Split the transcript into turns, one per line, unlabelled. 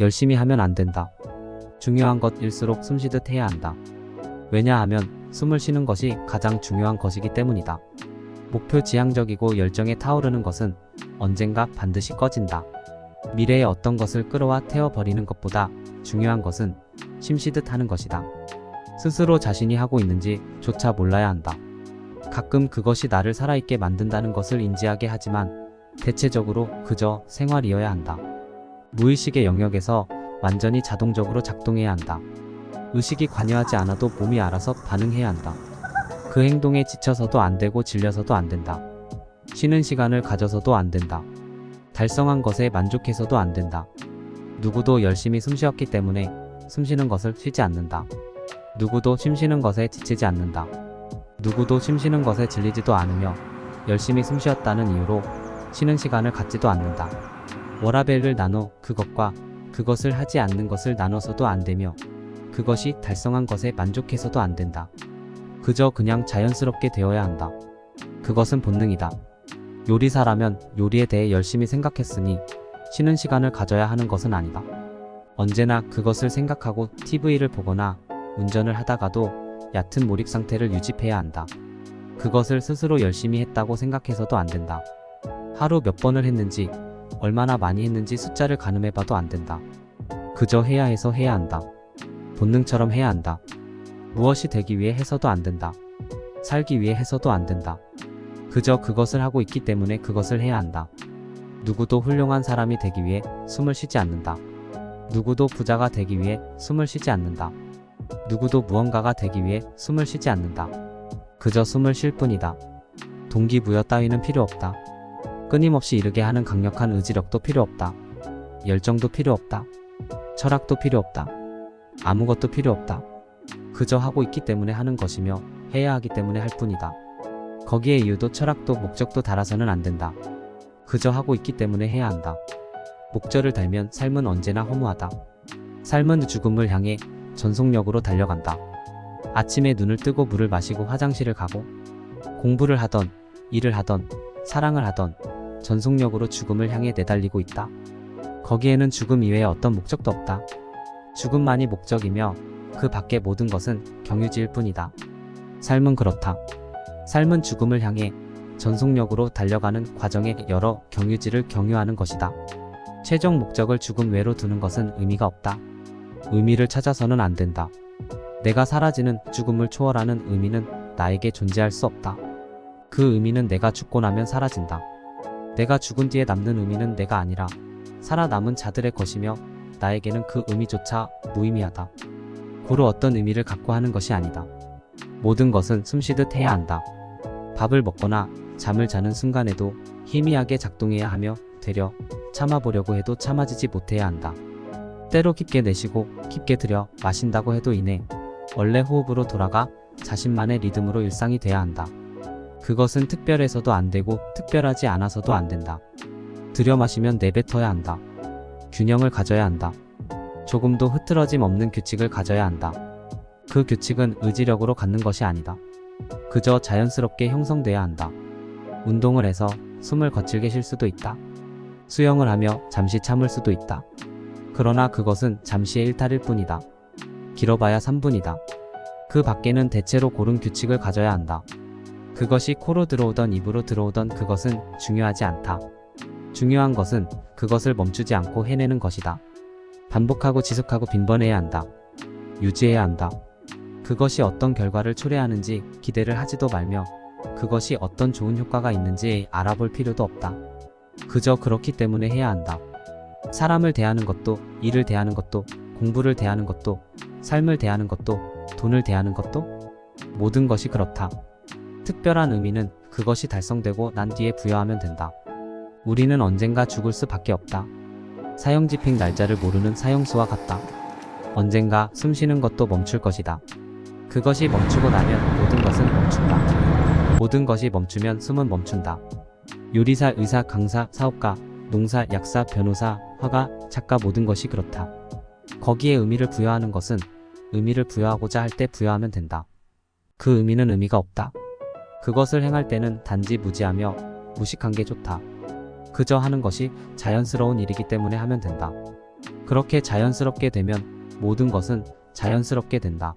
열심히 하면 안 된다. 중요한 것일수록 숨쉬듯 해야 한다. 왜냐하면 숨을 쉬는 것이 가장 중요한 것이기 때문이다. 목표 지향적이고 열정에 타오르는 것은 언젠가 반드시 꺼진다. 미래의 어떤 것을 끌어와 태워버리는 것보다 중요한 것은 쉼쉬듯 하는 것이다. 스스로 자신이 하고 있는지 조차 몰라야 한다. 가끔 그것이 나를 살아있게 만든다는 것을 인지하게 하지만 대체적으로 그저 생활이어야 한다. 무의식의 영역에서 완전히 자동적으로 작동해야 한다. 의식이 관여하지 않아도 몸이 알아서 반응해야 한다. 그 행동에 지쳐서도 안 되고 질려서도 안 된다. 쉬는 시간을 가져서도 안 된다. 달성한 것에 만족해서도 안 된다. 누구도 열심히 숨쉬었기 때문에 숨쉬는 것을 쉬지 않는다. 누구도 숨쉬는 것에 지치지 않는다. 누구도 숨쉬는 것에 질리지도 않으며 열심히 숨쉬었다는 이유로 쉬는 시간을 갖지도 않는다. 워라밸을 나눠 그것과 그것을 하지 않는 것을 나눠서도 안 되며 그것이 달성한 것에 만족해서도 안 된다. 그저 그냥 자연스럽게 되어야 한다. 그것은 본능이다. 요리사라면 요리에 대해 열심히 생각했으니 쉬는 시간을 가져야 하는 것은 아니다. 언제나 그것을 생각하고 TV를 보거나 운전을 하다가도 얕은 몰입 상태를 유지해야 한다. 그것을 스스로 열심히 했다고 생각해서도 안 된다. 하루 몇 번을 했는지 얼마나 많이 했는지 숫자를 가늠해봐도 안 된다. 그저 해야 해서 해야 한다. 본능처럼 해야 한다. 무엇이 되기 위해 해서도 안 된다. 살기 위해 해서도 안 된다. 그저 그것을 하고 있기 때문에 그것을 해야 한다. 누구도 훌륭한 사람이 되기 위해 숨을 쉬지 않는다. 누구도 부자가 되기 위해 숨을 쉬지 않는다. 누구도 무언가가 되기 위해 숨을 쉬지 않는다. 그저 숨을 쉴 뿐이다. 동기부여 따위는 필요 없다. 끊임없이 이르게 하는 강력한 의지력도 필요 없다. 열정도 필요 없다. 철학도 필요 없다. 아무것도 필요 없다. 그저 하고 있기 때문에 하는 것이며 해야 하기 때문에 할 뿐이다. 거기에 이유도 철학도 목적도 달아서는 안 된다. 그저 하고 있기 때문에 해야 한다. 목적을 달면 삶은 언제나 허무하다. 삶은 죽음을 향해 전속력으로 달려간다. 아침에 눈을 뜨고 물을 마시고 화장실을 가고 공부를 하던 일을 하던 사랑을 하던 전속력으로 죽음을 향해 내달리고 있다. 거기에는 죽음 이외에 어떤 목적도 없다. 죽음만이 목적이며 그 밖의 모든 것은 경유지일 뿐이다. 삶은 그렇다. 삶은 죽음을 향해 전속력으로 달려가는 과정의 여러 경유지를 경유하는 것이다. 최종 목적을 죽음 외로 두는 것은 의미가 없다. 의미를 찾아서는 안 된다. 내가 사라지는 죽음을 초월하는 의미는 나에게 존재할 수 없다. 그 의미는 내가 죽고 나면 사라진다. 내가 죽은 뒤에 남는 의미는 내가 아니라 살아남은 자들의 것이며 나에게는 그 의미조차 무의미하다. 고로 어떤 의미를 갖고 하는 것이 아니다. 모든 것은 숨쉬듯 해야 한다. 밥을 먹거나 잠을 자는 순간에도 희미하게 작동해야 하며 되려 참아보려고 해도 참아지지 못해야 한다. 때로 깊게 내쉬고 깊게 들여 마신다고 해도 이내 원래 호흡으로 돌아가 자신만의 리듬으로 일상이 돼야 한다. 그것은 특별해서도 안 되고 특별하지 않아서도 안 된다. 들여 마시면 내뱉어야 한다. 균형을 가져야 한다. 조금도 흐트러짐 없는 규칙을 가져야 한다. 그 규칙은 의지력으로 갖는 것이 아니다. 그저 자연스럽게 형성돼야 한다. 운동을 해서 숨을 거칠게 쉴 수도 있다. 수영을 하며 잠시 참을 수도 있다. 그러나 그것은 잠시의 일탈일 뿐이다. 길어봐야 3분이다. 그 밖에는 대체로 고른 규칙을 가져야 한다. 그것이 코로 들어오던 입으로 들어오던 그것은 중요하지 않다. 중요한 것은 그것을 멈추지 않고 해내는 것이다. 반복하고 지속하고 빈번해야 한다. 유지해야 한다. 그것이 어떤 결과를 초래하는지 기대를 하지도 말며 그것이 어떤 좋은 효과가 있는지 알아볼 필요도 없다. 그저 그렇기 때문에 해야 한다. 사람을 대하는 것도, 일을 대하는 것도, 공부를 대하는 것도, 삶을 대하는 것도, 돈을 대하는 것도 모든 것이 그렇다. 특별한 의미는 그것이 달성되고 난 뒤에 부여하면 된다. 우리는 언젠가 죽을 수밖에 없다. 사형집행 날짜를 모르는 사형수와 같다. 언젠가 숨쉬는 것도 멈출 것이다. 그것이 멈추고 나면 모든 것은 멈춘다. 모든 것이 멈추면 숨은 멈춘다. 요리사, 의사, 강사, 사업가, 농사, 약사, 변호사, 화가, 작가 모든 것이 그렇다. 거기에 의미를 부여하는 것은 의미를 부여하고자 할 때 부여하면 된다. 그 의미는 의미가 없다. 그것을 행할 때는 단지 무지하며 무식한 게 좋다. 그저 하는 것이 자연스러운 일이기 때문에 하면 된다. 그렇게 자연스럽게 되면 모든 것은 자연스럽게 된다.